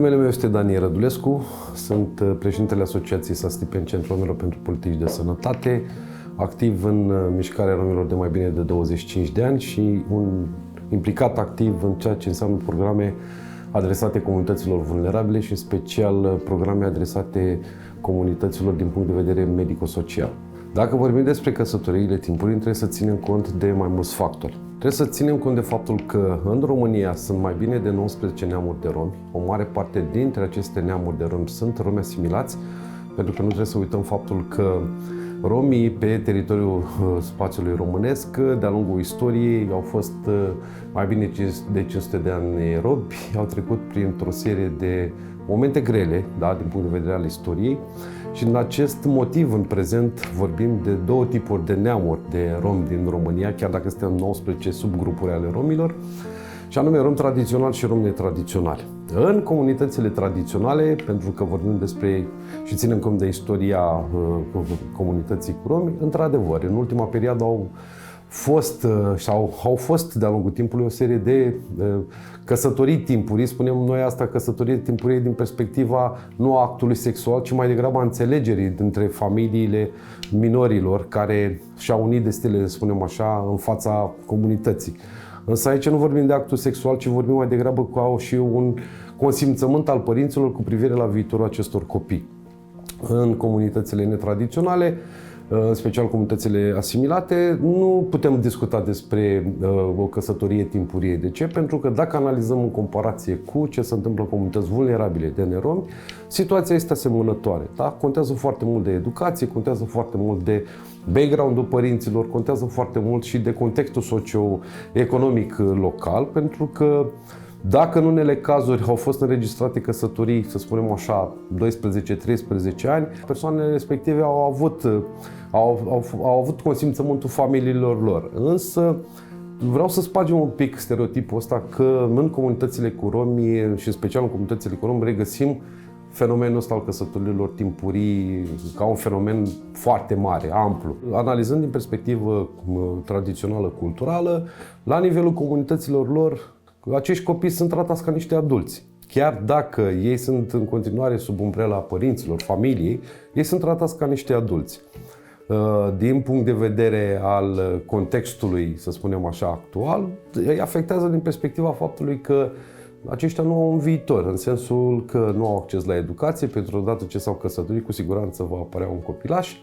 Numele meu este Daniel Rădulescu, sunt președintele Asociației Sastipeni Centrul Romilor pentru Politici de Sănătate, activ în mișcarea romilor de mai bine de 25 de ani și un implicat activ în ceea ce înseamnă programe adresate comunităților vulnerabile și în special programe adresate comunităților din punct de vedere medico-social. Dacă vorbim despre căsătoriile timpurii, trebuie să ținem cont de mai mulți factori. Trebuie să ținem cont de faptul că în România sunt mai bine de 19 neamuri de romi. O mare parte dintre aceste neamuri de romi sunt romi asimilați, pentru că nu trebuie să uităm faptul că romii pe teritoriul spațiului românesc, de-a lungul istoriei, au fost mai bine de 500 de ani robi, au trecut printr-o serie de momente grele, da, din punct de vedere al istoriei. Și în acest motiv, în prezent, vorbim de două tipuri de neamuri de romi din România, chiar dacă suntem 19 subgrupuri ale romilor, și anume rom tradițional și rom netradițional. În comunitățile tradiționale, pentru că vorbim despre și ținem cont de istoria comunității cu romi, într-adevăr, în ultima perioadă au fost de-a lungul timpului o serie de căsătorii timpurii, spunem noi asta, căsătorie timpurie din perspectiva nu a actului sexual, ci mai degrabă a înțelegerii dintre familiile minorilor care și-au unit destinele, spunem așa, în fața comunității. Însă aici nu vorbim de actul sexual, ci vorbim mai degrabă ca și un consimțământ al părinților cu privire la viitorul acestor copii. În comunitățile netradiționale, în special comunitățile asimilate, nu putem discuta despre o căsătorie timpurie. De ce? Pentru că dacă analizăm în comparație cu ce se întâmplă în comunități vulnerabile de neromi, situația este asemănătoare. Da? Contează foarte mult de educație, contează foarte mult de background-ul părinților, contează foarte mult și de contextul socio-economic local, pentru că dacă în unele cazuri au fost înregistrate căsătorii, să spunem așa, 12-13 ani, persoanele respective au avut consimțământul familiilor lor. Însă vreau să spargem un pic stereotipul ăsta că în comunitățile cu romi și în special în comunitățile cu romi regăsim fenomenul ăsta al căsătorilor timpurii ca un fenomen foarte mare, amplu. Analizând din perspectivă tradițională, culturală, la nivelul comunităților lor, acești copii sunt tratați ca niște adulți. Chiar dacă ei sunt în continuare sub umbrela părinților, familiei, ei sunt tratați ca niște adulți. Din punct de vedere al contextului, să spunem așa, actual, îi afectează din perspectiva faptului că aceștia nu au un viitor, în sensul că nu au acces la educație, pentru că odată ce s-au căsătorit, cu siguranță va apărea un copilaș,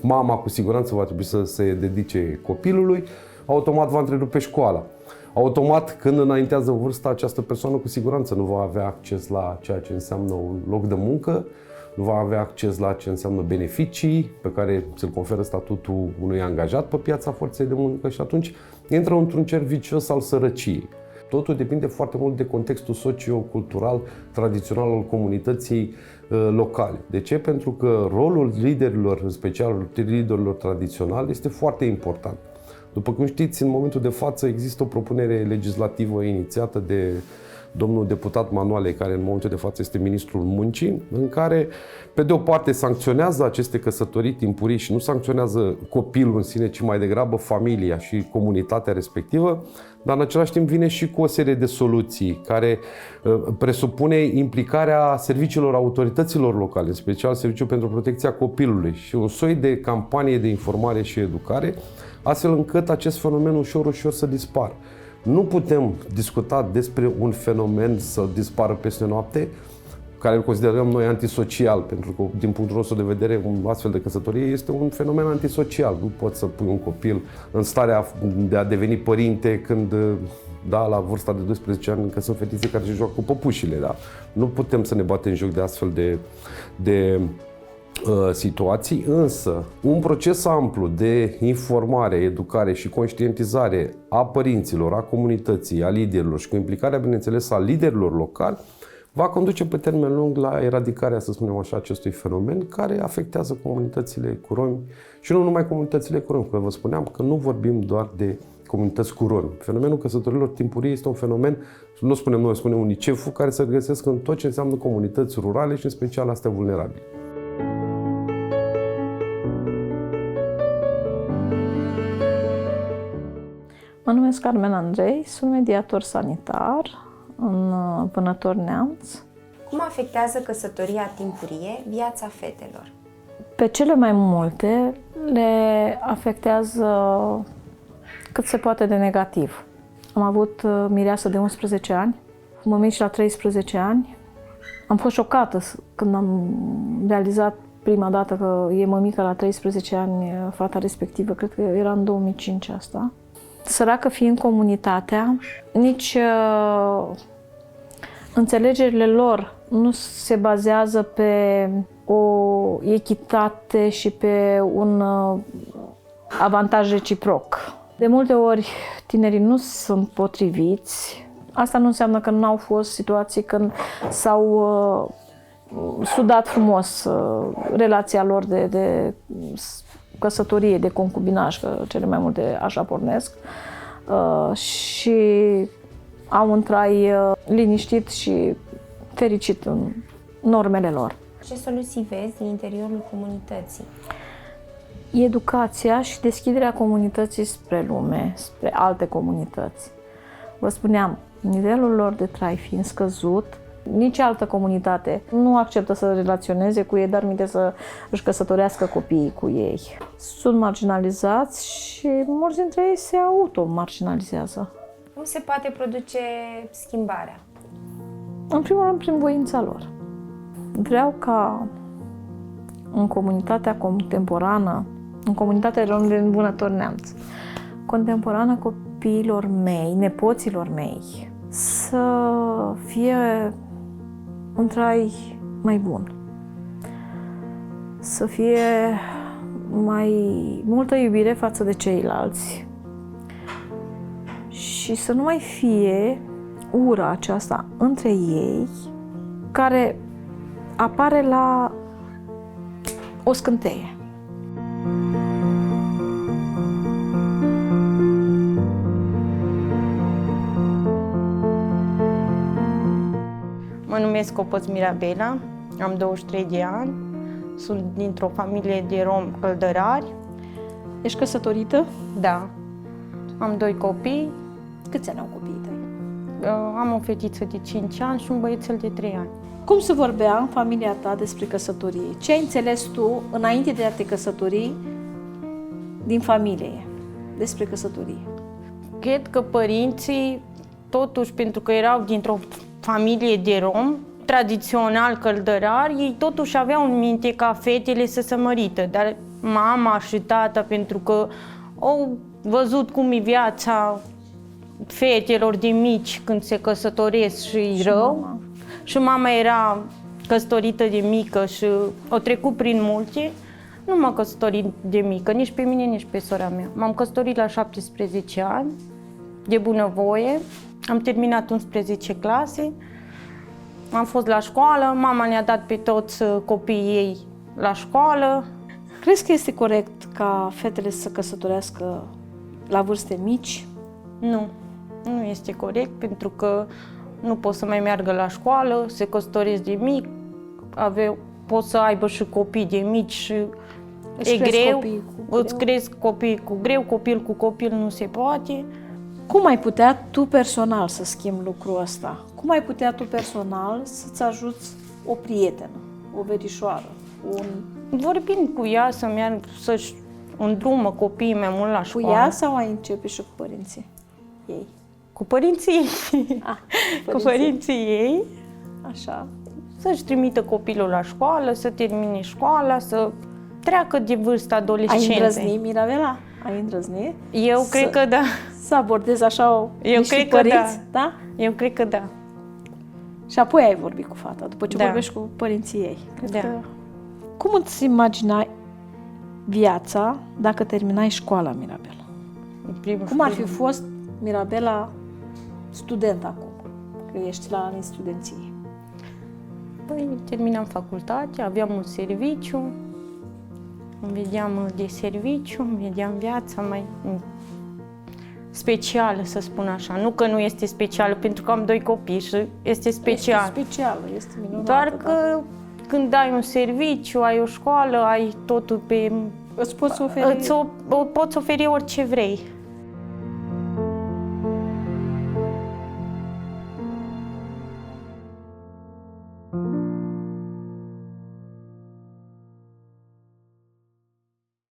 mama cu siguranță va trebui să se dedice copilului, automat va întrerupe școala. Automat, când înaintează vârsta, această persoană cu siguranță nu va avea acces la ceea ce înseamnă un loc de muncă, nu va avea acces la ce înseamnă beneficii pe care ți-l conferă statutul unui angajat pe piața forței de muncă și atunci intră într-un cerc vicios al sărăciei. Totul depinde foarte mult de contextul socio-cultural tradițional al comunității locale. De ce? Pentru că rolul liderilor, în special liderilor tradiționali, este foarte important. După cum știți, în momentul de față există o propunere legislativă inițiată de domnul deputat Manuale, care în momentul de față este ministrul muncii, în care, pe de o parte, sancționează aceste căsătorii timpurii și nu sancționează copilul în sine, ci mai degrabă familia și comunitatea respectivă, dar în același timp vine și cu o serie de soluții care presupune implicarea serviciilor autorităților locale, în special Serviciul pentru Protecția Copilului și un soi de campanie de informare și educare, astfel încât acest fenomen ușor să dispară. Nu putem discuta despre un fenomen să dispară peste noapte, care îl considerăm noi antisocial, pentru că, din punctul nostru de vedere, un astfel de căsătorie este un fenomen antisocial. Nu poți să pui un copil în starea de a deveni părinte când, da, la vârsta de 12 ani, încă sunt fetițe care se joacă cu păpușile. Da? Nu putem să ne batem joc de astfel de situații, însă un proces amplu de informare, educare și conștientizare a părinților, a comunității, a liderilor și cu implicarea, bineînțeles, a liderilor locali, va conduce pe termen lung la eradicarea, să spunem așa, acestui fenomen care afectează comunitățile cu romi și nu numai comunitățile cu romi, că vă spuneam că nu vorbim doar de comunități cu romi. Fenomenul căsătorilor timpurii este un fenomen, nu spunem noi, spune UNICEF-ul, care se găsesc în tot ce înseamnă comunități rurale și în special astea vulnerabile. Mă numesc Carmen Andrei, sunt mediator sanitar în Vânători Neamț. Cum afectează căsătoria timpurie viața fetelor? Pe cele mai multe le afectează cât se poate de negativ. Am avut mireasă de 11 ani, mămici la 13 ani. Am fost șocată când am realizat prima dată că e mămică la 13 ani, fata respectivă, cred că era în 2005 asta. Săracă fiind comunitatea, nici înțelegerile lor nu se bazează pe o echitate și pe un avantaj reciproc. De multe ori tinerii nu sunt potriviți. Asta nu înseamnă că nu au fost situații când s-au sudat frumos relația lor de căsătorie, de concubinaj, că cele mai multe așa pornesc, și au un trai liniștit și fericit în normele lor. Ce soluții vezi din interiorul comunității? Educația și deschiderea comunității spre lume, spre alte comunități. Vă spuneam, nivelul lor de trai fiind scăzut, nici altă comunitate nu acceptă să relaționeze cu ei, dar minte să își căsătorească copiii cu ei. Sunt marginalizați și mulți dintre ei se auto-marginalizează. Cum se poate produce schimbarea? În primul rând, prin voința lor. Vreau ca în comunitatea contemporană, în comunitatea din Vânători Neamț, contemporană copiilor mei, nepoților mei, să fie un trai mai bun, să fie mai multă iubire față de ceilalți și să nu mai fie ura aceasta între ei care apare la o scânteie. Mă numesc Copăț Mirabela, am 23 de ani, sunt dintr-o familie de romi căldărari. Ești căsătorită? Da, am 2 copii. Câți ani au copiii tăi? Am o fetiță de 5 ani și un băiețel de 3 ani. Cum se vorbea în familia ta despre căsătorie? Ce ai înțeles tu înainte de a te căsători din familie despre căsătorie? Cred că părinții, totuși, pentru că erau dintr-o familie de rom, tradițional căldărari, ei totuși aveau în minte ca fetele să se mărită, dar mama și tata, pentru că au văzut cum e viața fetelor de mici când se căsătoresc și rău. Mama. Și mama era căsătorită de mică și o trecut prin multe. Nu m-am căsătorit de mică, nici pe mine, nici pe sora mea. M-am căsătorit la 17 ani, de bunăvoie. Am terminat 11 clase. Am fost la școală, mama ne-a dat pe toți copiii ei la școală. Crezi că este corect ca fetele să se căsătorească la vârste mici? Nu, nu este corect, pentru că nu pot să mai meargă la școală, se căsătoresc de mic, pot să aibă și copii de mici și e greu, îți cresc copii cu greu, copil cu copil nu se poate. Cum ai putea tu personal să schimbi lucrul ăsta? Cum ai putea tu personal să-ți ajuți o prietenă, o verișoară, Vorbind cu ea să meargă, să-și îndrumă copiii mai mult la școală. Cu ea sau ai începe și cu părinții ei? Cu părinții ei. Cu părinții ei. Așa. Să-și trimită copilul la școală, să termine școala, să treacă de vârsta adolescenței. Ai îndrăznit, Mirabela? Ai îndrăznit? Eu cred că da. Să abordezi așa niște cred că părinți? Da. Eu cred că da. Și apoi ai vorbit cu fata, după ce Da. vorbești cu părinții ei. Cred Da. că... Cum îți imaginai viața dacă terminai școala, Mirabela? În primul Cum ar fi rând, fost Mirabela student acum, că ești la anii studenției? Păi, terminam facultatea, aveam un serviciu, îmi vedeam de serviciu, îmi vedeam viața mai specială, să spun așa. Nu că nu este specială, pentru că am 2 copii și este special. Este specială, este minunată. Doar da. că când ai un serviciu, ai o școală, ai totul pe... Îți poți oferi... Poți oferi orice vrei. Thank you.